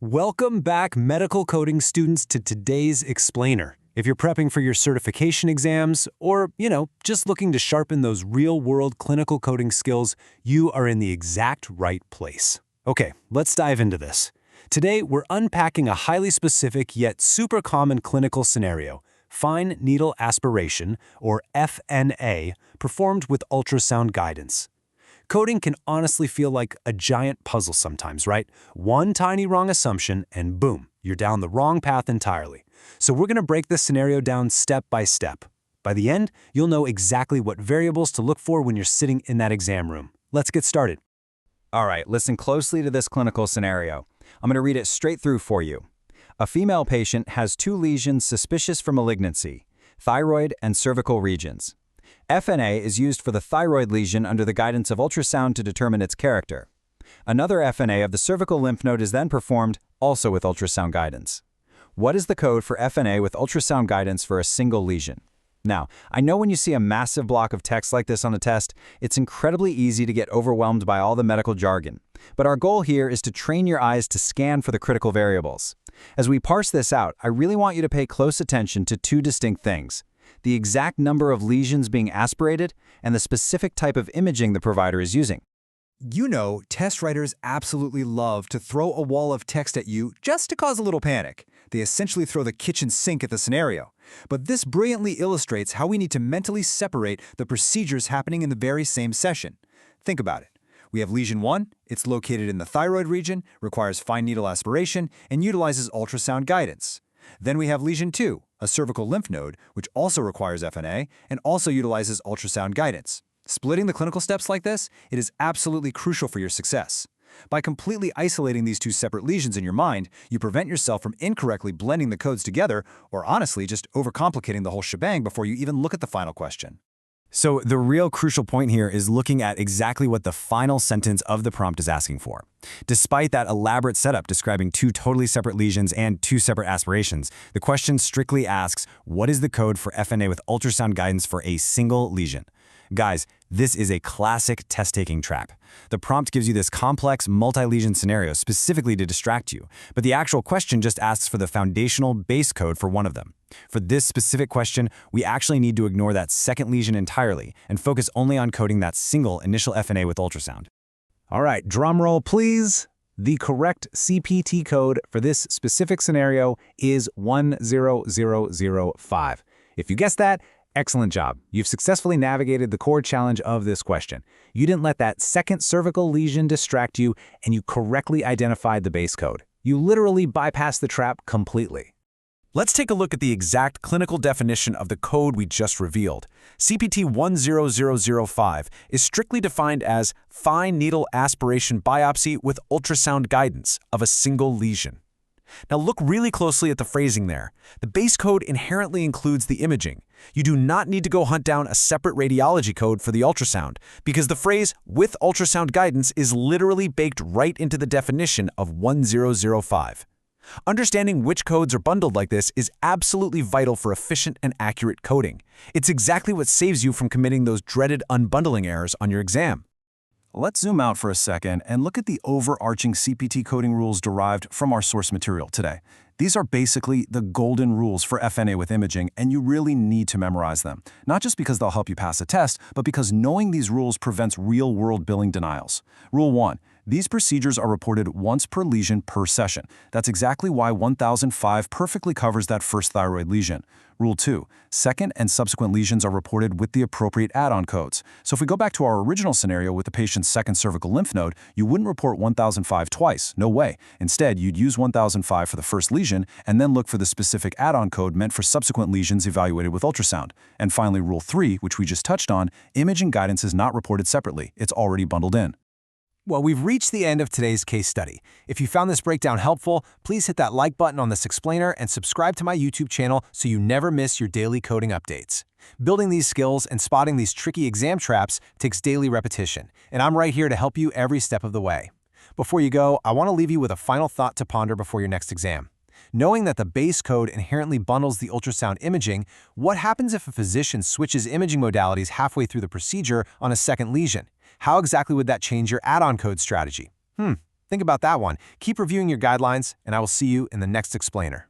Welcome back, medical coding students, to today's explainer. If you're prepping for your certification exams or, just looking to sharpen those real-world clinical coding skills, you are in the exact right place. Okay, let's dive into this. Today, we're unpacking a highly specific yet super common clinical scenario, Fine Needle Aspiration, or FNA, performed with ultrasound guidance. Coding can honestly feel like a giant puzzle sometimes, right? One tiny wrong assumption, and boom, you're down the wrong path entirely. So we're going to break this scenario down step by step. By the end, you'll know exactly what variables to look for when you're sitting in that exam room. Let's get started. All right, listen closely to this clinical scenario. I'm going to read it straight through for you. A female patient has 2 lesions suspicious for malignancy, thyroid and cervical regions. FNA is used for the thyroid lesion under the guidance of ultrasound to determine its character. Another FNA of the cervical lymph node is then performed, also with ultrasound guidance. What is the code for FNA with ultrasound guidance for a single lesion? Now, I know when you see a massive block of text like this on a test, it's incredibly easy to get overwhelmed by all the medical jargon. But our goal here is to train your eyes to scan for the critical variables. As we parse this out, I really want you to pay close attention to 2 distinct things: the exact number of lesions being aspirated, and the specific type of imaging the provider is using. You know, test writers absolutely love to throw a wall of text at you just to cause a little panic. They essentially throw the kitchen sink at the scenario. But this brilliantly illustrates how we need to mentally separate the procedures happening in the very same session. Think about it. We have lesion 1, it's located in the thyroid region, requires fine needle aspiration, and utilizes ultrasound guidance. Then we have lesion 2, a cervical lymph node, which also requires FNA and also utilizes ultrasound guidance. Splitting the clinical steps like this, it is absolutely crucial for your success. By completely isolating these 2 separate lesions in your mind, you prevent yourself from incorrectly blending the codes together or honestly just overcomplicating the whole shebang before you even look at the final question. So the real crucial point here is looking at exactly what the final sentence of the prompt is asking for. Despite that elaborate setup describing 2 totally separate lesions and 2 separate aspirations, the question strictly asks, what is the code for FNA with ultrasound guidance for a single lesion? Guys, this is a classic test-taking trap. The prompt gives you this complex multi-lesion scenario specifically to distract you, but the actual question just asks for the foundational base code for one of them. For this specific question, we actually need to ignore that second lesion entirely and focus only on coding that single initial FNA with ultrasound. All right, drum roll please. The correct CPT code for this specific scenario is 10005. If you guessed that, excellent job. You've successfully navigated the core challenge of this question. You didn't let that second cervical lesion distract you, and you correctly identified the base code. You literally bypassed the trap completely. Let's take a look at the exact clinical definition of the code we just revealed. CPT 10005 is strictly defined as fine needle aspiration biopsy with ultrasound guidance of a single lesion. Now look really closely at the phrasing there. The base code inherently includes the imaging. You do not need to go hunt down a separate radiology code for the ultrasound, because the phrase with ultrasound guidance is literally baked right into the definition of 1005. Understanding which codes are bundled like this is absolutely vital for efficient and accurate coding. It's exactly what saves you from committing those dreaded unbundling errors on your exam. Let's zoom out for a second and look at the overarching CPT coding rules derived from our source material today. These are basically the golden rules for FNA with imaging, and you really need to memorize them. Not just because they'll help you pass a test, but because knowing these rules prevents real-world billing denials. Rule 1. These procedures are reported once per lesion per session. That's exactly why 1005 perfectly covers that first thyroid lesion. Rule 2. Second and subsequent lesions are reported with the appropriate add-on codes. So if we go back to our original scenario with the patient's second cervical lymph node, you wouldn't report 1005 twice. No way. Instead, you'd use 1005 for the first lesion and then look for the specific add-on code meant for subsequent lesions evaluated with ultrasound. And finally, Rule 3, which we just touched on, imaging guidance is not reported separately. It's already bundled in. Well, we've reached the end of today's case study. If you found this breakdown helpful, please hit that like button on this explainer and subscribe to my YouTube channel so you never miss your daily coding updates. Building these skills and spotting these tricky exam traps takes daily repetition, and I'm right here to help you every step of the way. Before you go, I want to leave you with a final thought to ponder before your next exam. Knowing that the base code inherently bundles the ultrasound imaging, what happens if a physician switches imaging modalities halfway through the procedure on a second lesion? How exactly would that change your add-on code strategy? Think about that one. Keep reviewing your guidelines, and I will see you in the next explainer.